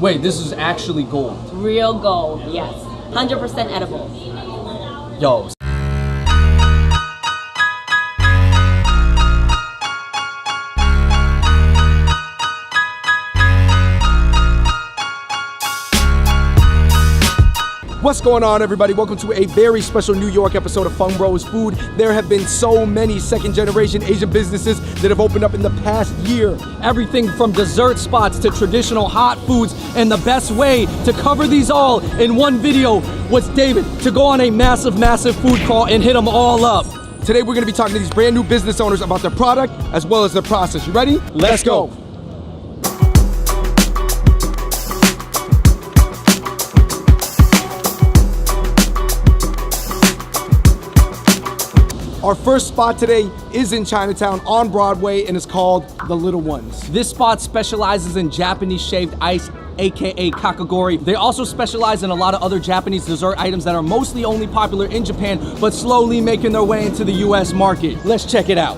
Wait, this is actually gold. Real gold, yes. 100% edible. Yo. What's going on, everybody? Welcome to a very special New York episode of Fung Bros Food. There have been so many second-generation Asian businesses that have opened up in the past year. Everything from dessert spots to traditional hot foods, and the best way to cover these all in one video was David to go on a massive food crawl and hit them all up. Today we're gonna be talking to these brand new business owners about their product as well as their process. You ready? Let's go. Our first spot today is in Chinatown on Broadway and it's called The Little Ones. This spot specializes in Japanese shaved ice, aka kakigori. They also specialize in a lot of other Japanese dessert items that are mostly only popular in Japan, but slowly making their way into the US market. Let's check it out.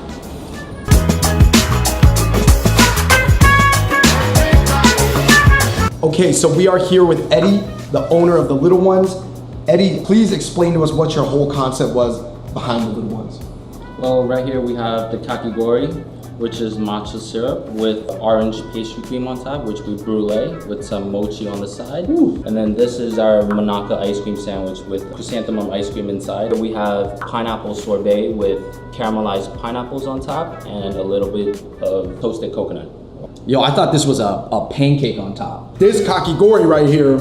Okay, so we are here with Eddie, the owner of The Little Ones. Eddie, please explain to us what your whole concept was behind The Little Ones. Well, right here we have the kakigori, which is matcha syrup with orange pastry cream on top, which we brulee with some mochi on the side. Ooh. And then this is our Monaca ice cream sandwich with chrysanthemum ice cream inside. We have pineapple sorbet with caramelized pineapples on top and a little bit of toasted coconut. Yo, I thought this was a pancake on top. This kakigori right here,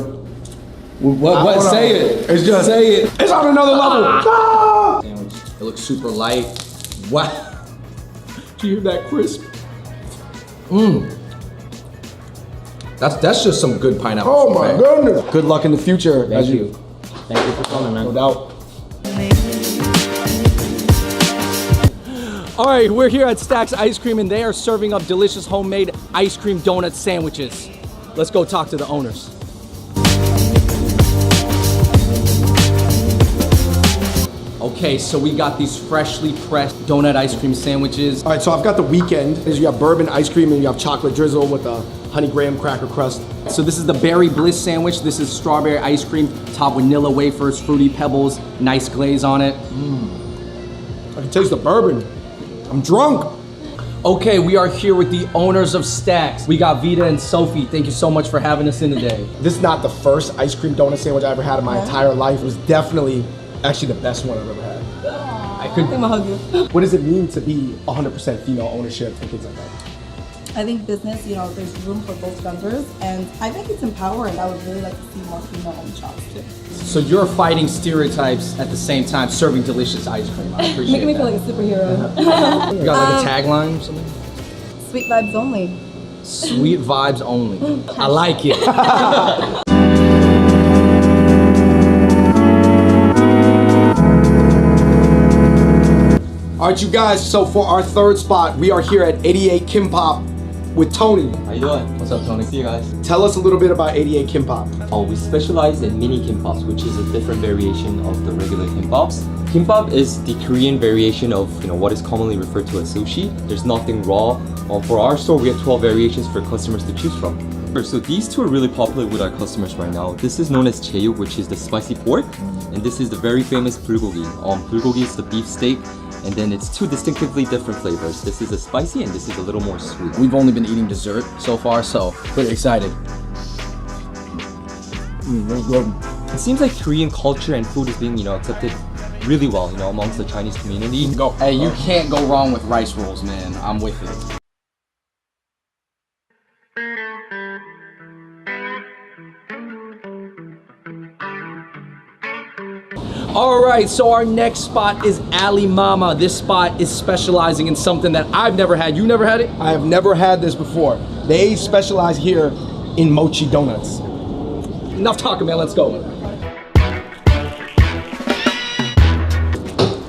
What? Say it. it's just, say it. It's on another level. Ah! Sandwich. It looks super light. Wow. Do you hear that crisp? That's just some good pineapple. Oh my sorbet. goodness. Good luck in the future. Thank you. Thank you for coming, man. No doubt. All right, we're here at Stacks Ice Cream and they are serving up delicious homemade ice cream donut sandwiches. Let's go talk to the owners. Okay, so we got these freshly pressed donut ice cream sandwiches. All right, so I've got the weekend. You got bourbon ice cream and you have chocolate drizzle with a honey graham cracker crust. So this is the Berry Bliss sandwich. This is strawberry ice cream topped with vanilla wafers, fruity pebbles, nice glaze on it. I can taste the bourbon. I'm drunk. Okay, we are here with the owners of Stacks. We got Vita and Sophie. Thank you so much for having us in today. This is not the first ice cream donut sandwich I ever had in my entire life. It was definitely actually the best one I've ever had. I could. I'm gonna hug you. What does it mean to be 100% female ownership and things like that? I think business, there's room for both genders, and I think it's empowering. I would really like to see more female-owned shops too. So you're fighting stereotypes at the same time serving delicious ice cream. I appreciate Making me that. feel like a superhero. You got like a tagline or something? Sweet vibes only. Sweet vibes only. I like it. All right, you guys, so for our third spot, we are here at 88 Kimpop with Tony. How you doing? What's up, Tony? See you guys. Tell us a little bit about 88 Kimpop. Oh, we specialize in mini kimpops, which is a different variation of the regular kimpops. Kimbap is the Korean variation of what is commonly referred to as sushi. There's nothing raw. For our store, we have 12 variations for customers to choose from. So these two are really popular with our customers right now. This is known as cheyu, which is the spicy pork, and this is the very famous bulgogi. Bulgogi is the beef steak, and then it's two distinctively different flavors. This is a spicy and this is a little more sweet. We've only been eating dessert so far, so pretty excited. Very good. It seems like Korean culture and food is being accepted really well amongst the Chinese community. Go. Hey, you can't go wrong with rice rolls, man. I'm with it. All right, so our next spot is Ali Mama. This spot is specializing in something that I've never had. You never had it? I have never had this before. They specialize here in mochi donuts. Enough talking, man. Let's go.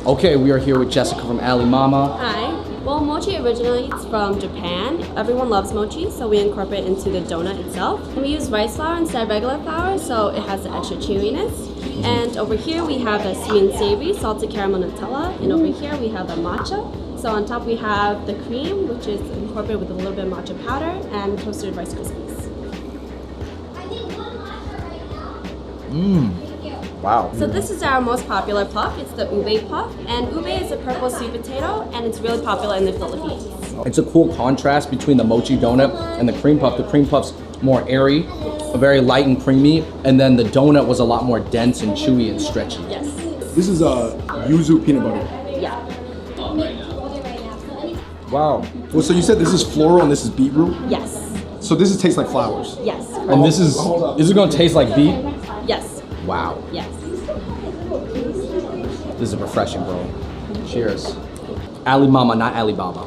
Okay, we are here with Jessica from Ali Mama. Hi. Well, mochi originates from Japan. Everyone loves mochi, so we incorporate it into the donut itself. And we use rice flour instead of regular flour, so it has the extra chewiness. And over here we have a sweet and savory salted caramel Nutella, and over here we have the matcha. So on top we have the cream, which is incorporated with a little bit of matcha powder and toasted Rice Krispies. Wow. So this is our most popular puff. It's the ube puff, and ube is a purple sweet potato, and it's really popular in the Philippines. It's a cool contrast between the mochi donut and the cream puff. The cream puff's more airy, very light and creamy, and then the donut was a lot more dense and chewy and stretchy. Yes. This is a yuzu peanut butter. Yeah. Wow. Well, so you said this is floral and this is beetroot? Yes. So this is tastes like flowers. Yes. And this is gonna taste like beet? Yes. Wow. Yes. This is refreshing, bro. Cheers. Ali Mama, not Alibaba.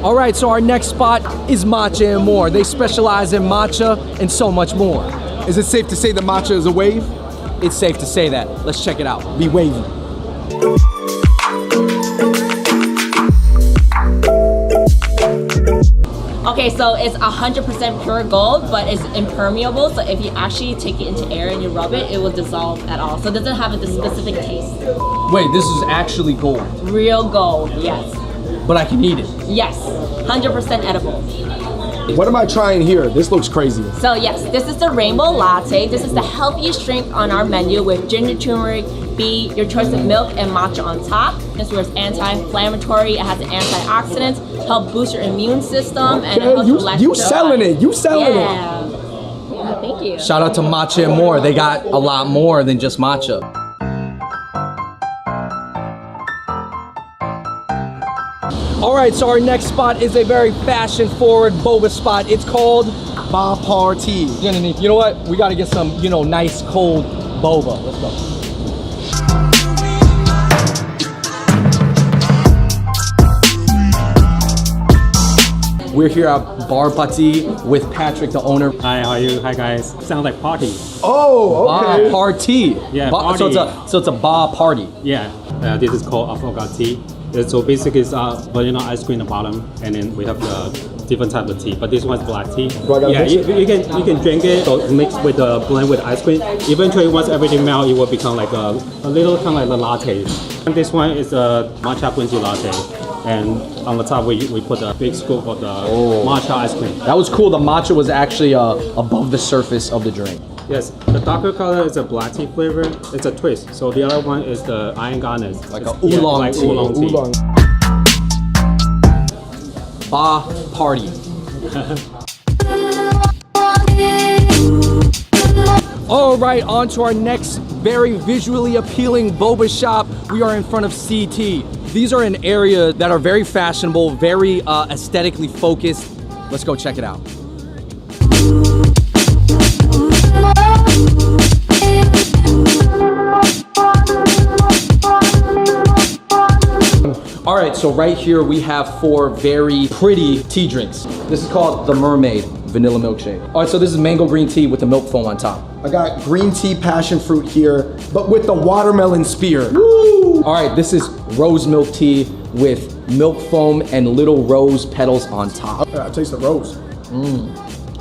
All right, so our next spot is Matcha and More. They specialize in matcha and so much more. Is it safe to say that matcha is a wave? It's safe to say that. Let's check it out. Be wavy. Okay, so it's 100% pure gold, but it's impermeable. So if you actually take it into air and you rub it, it will dissolve at all. So it doesn't have a specific taste. Wait, this is actually gold, Real gold, yes. but I can eat it. Yes, 100% edible. What am I trying here? This looks crazy. So yes, this is the rainbow latte. This is the healthiest drink on our menu with ginger, turmeric, bee, your choice of milk, and matcha on top. This was anti-inflammatory. It has antioxidants, help boost your immune system, and it helps relax You your selling body. it. You selling it. Yeah. Yeah, thank you. Shout out to Matcha and More. They got a lot more than just matcha. All right, so our next spot is a very fashion-forward boba spot. It's called Ba Party. You know what? We gotta get some, nice cold boba. Let's go. We're here at Bar Pati with Patrick, the owner. Hi, how are you? Hi guys. Sounds like party. Oh, okay. Bar Party. Yeah, So it's a bar party. Yeah, this is called affogato tea. So basically it's vanilla ice cream at the bottom, and then we have the different type of tea. But this one's black tea. Do I gotta Yeah, mix it? you can drink it, so mix with the blend with ice cream. Eventually, once everything melts, it will become like a little kind of like a latte. And this one is a matcha green tea latte. And on the top, we put a big scoop of the matcha ice cream. That was cool. The matcha was actually above the surface of the drink. Yes, the darker color is a black tea flavor. It's a twist. So the other one is the iron garnet. Like a oolong tea. Oolong tea. Oolong. Bar Party. All right, on to our next very visually appealing boba shop. We are in front of CT. These are an area that are very fashionable, very aesthetically focused. Let's go check it out. All right, so right here we have 4 very pretty tea drinks. This is called the Mermaid Vanilla Milkshake. All right, so this is mango green tea with the milk foam on top. I got green tea passion fruit here, but with the watermelon spear. Woo! All right, this is rose milk tea with milk foam and little rose petals on top. I taste the rose.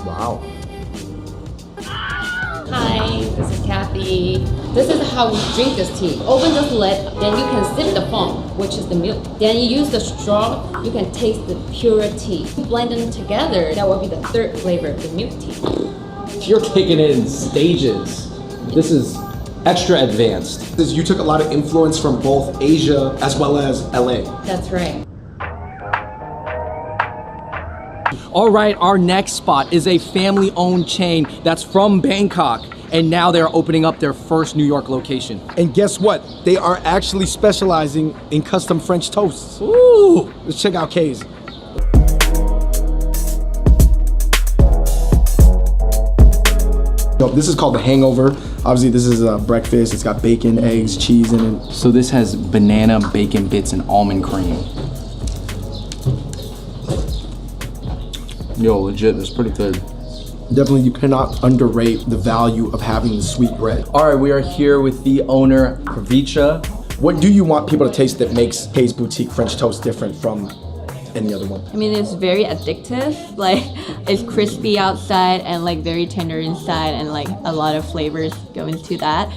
Wow. Hi, this is Kathy. This is how we drink this tea. Open this lid, then you can sip the foam, which is the milk. Then you use the straw, you can taste the pure tea. Blend them together, that will be the third flavor, the milk tea. You're taking it in stages. This is extra advanced. You took a lot of influence from both Asia as well as LA. That's right. All right, our next spot is a family-owned chain that's from Bangkok, and now they're opening up their first New York location. And guess what? They are actually specializing in custom French toasts. Ooh! Let's check out K's. This is called the Hangover. Obviously, this is a breakfast. It's got bacon, eggs, cheese in it. So this has banana, bacon bits, and almond cream. Yo, legit, that's pretty good. Definitely, you cannot underrate the value of having the sweet bread. All right, we are here with the owner, Pravicha. What do you want people to taste that makes K's Boutique French Toast different from any other one? I mean, it's very addictive. Like, it's crispy outside and like very tender inside, and like a lot of flavors go into that.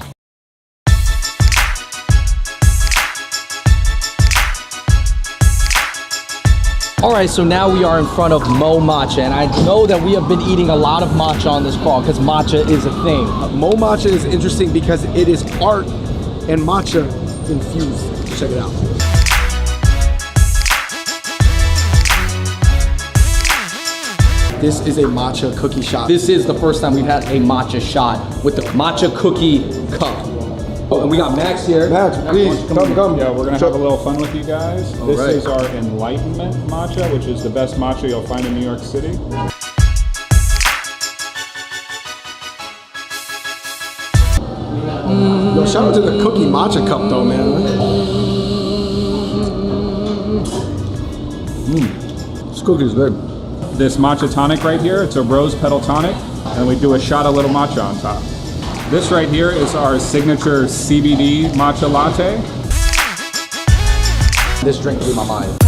All right, so now we are in front of Mo Matcha, and I know that we have been eating a lot of matcha on this crawl because matcha is a thing. Mo Matcha is interesting because it is art and matcha infused. Check it out. This is a matcha cookie shot. This is the first time we've had a matcha shot with the matcha cookie cup. Oh, and we got Max here. Max, please, come. Yeah, we're gonna have a little fun with you guys. This right. is our Enlightenment matcha, which is the best matcha you'll find in New York City. Yo, shout out to the cookie matcha cup though, man. This cookie is good. This matcha tonic right here, it's a rose petal tonic, and we do a shot of little matcha on top. This right here is our signature CBD matcha latte. This drink blew my mind.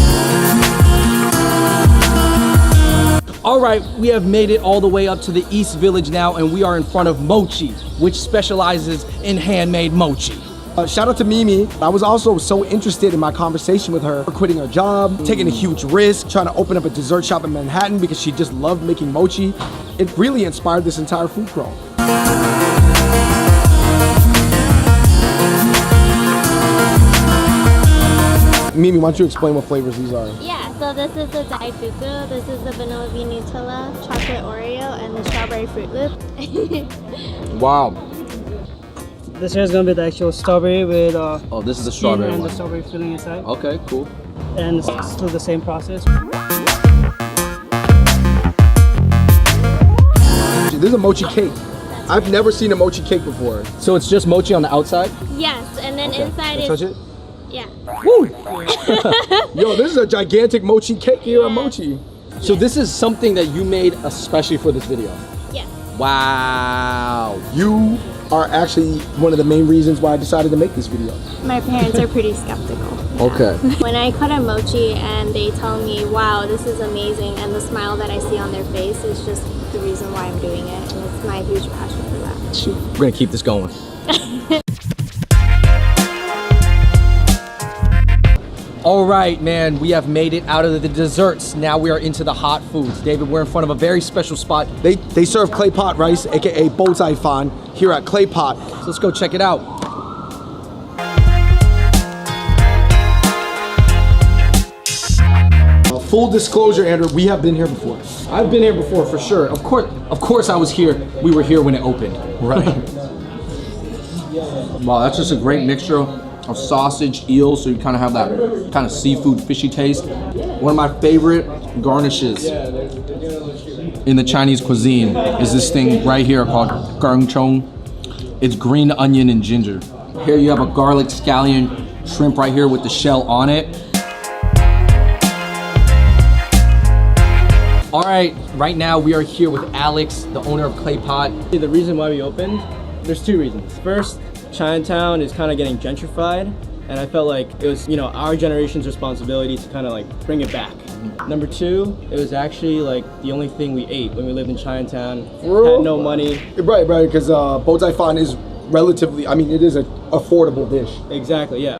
All right, we have made it all the way up to the East Village now, and we are in front of Mochi, which specializes in handmade mochi. Shout out to Mimi. I was also so interested in my conversation with her, quitting her job, taking a huge risk, trying to open up a dessert shop in Manhattan because she just loved making mochi. It really inspired this entire food crawl. Mimi, why don't you explain what flavors these are? Yeah, so this is the Daifuku, this is the vanilla bean Nutella, chocolate Oreo, and the strawberry Fruit Loop. Wow. This here is gonna be the actual strawberry with oh, this is the strawberry and one. the strawberry filling inside. Okay, cool. And it's still the same process. This is a mochi cake. I've never seen a mochi cake before. So it's just mochi on the outside? Yes, and then inside Can I is... touch it? Yeah. Woo! Yo, this is a gigantic mochi cake here on Mochi. So this is something that you made especially for this video? Yes. Wow. You are actually one of the main reasons why I decided to make this video. My parents are pretty skeptical. Okay. When I cut a mochi and they tell me, wow, this is amazing, and the smile that I see on their face is just the reason why I'm doing it, and it's my huge passion for that. Shoot, we're gonna keep this going. All right, man, we have made it out of the desserts. Now we are into the hot foods. David, we're in front of a very special spot. They serve clay pot rice, aka Bozai Fan, here at Clay Pot. So let's go check it out. Full disclosure, Andrew, we have been here before. I've been here before for sure. Of course I was here. We were here when it opened. Right. Wow, that's just a great mixture of sausage, eel, so you kind of have that kind of seafood fishy taste. One of my favorite garnishes in the Chinese cuisine is this thing right here called garngchong. It's green onion and ginger. Here you have a garlic scallion shrimp right here with the shell on it. All right, right now we are here with Alex, the owner of Clay Pot. The reason why we opened, there's two reasons. First, Chinatown is kind of getting gentrified, and I felt like it was, our generation's responsibility to kind of like bring it back. Number two, it was actually like the only thing we ate when we lived in Chinatown. Had no money. Right, because Bozai Fan is relatively, it is an affordable dish. Exactly, yeah.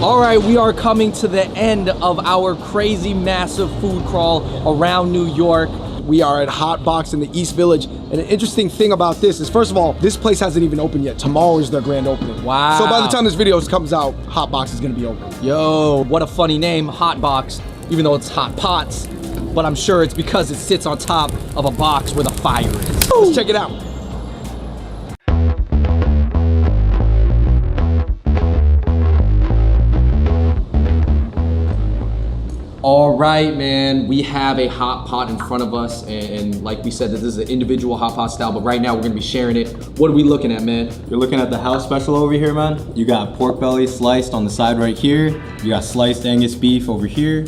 All right, we are coming to the end of our crazy massive food crawl around New York. We are at Hot Box in the East Village. And an interesting thing about this is, first of all, this place hasn't even opened yet. Tomorrow is their grand opening. Wow. So by the time this video comes out, Hot Box is gonna be open. Yo, what a funny name, Hot Box, even though it's Hot Pots. But I'm sure it's because it sits on top of a box where the fire is. Let's check it out. All right, man, we have a hot pot in front of us, and like we said, this is an individual hot pot style, but right now we're gonna be sharing it. What are we looking at, man? You're looking at the house special over here, man. You got pork belly sliced on the side right here. You got sliced Angus beef over here.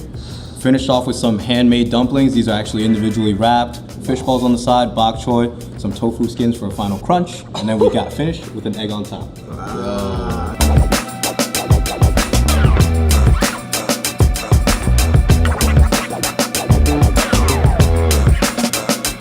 Finished off with some handmade dumplings. These are actually individually wrapped. Fish balls on the side, bok choy, some tofu skins for a final crunch, and then we got finished with an egg on top.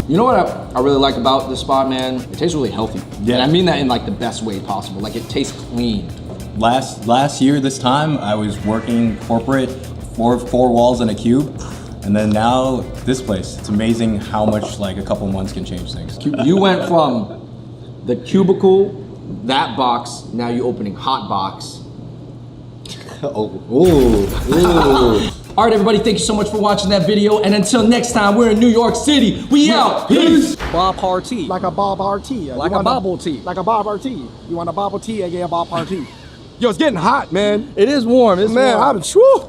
You know what I really like about this spot, man? It tastes really healthy. Yeah. And I mean that in like the best way possible. Like it tastes clean. Last year, this time, I was working corporate four walls and a cube. And then now this place. It's amazing how much like a couple months can change things. You went from the cubicle, that box, now you're opening hot box. All right, everybody, thank you so much for watching that video. And until next time, we're in New York City. We out. Peace. Bob party. Like a Bob RT. Like a bubble tea. Like a Bob RT. You want a bubble tea? I get a Bob RT. Yo, it's getting hot, man. It is warm. It's man, warm. I'm true.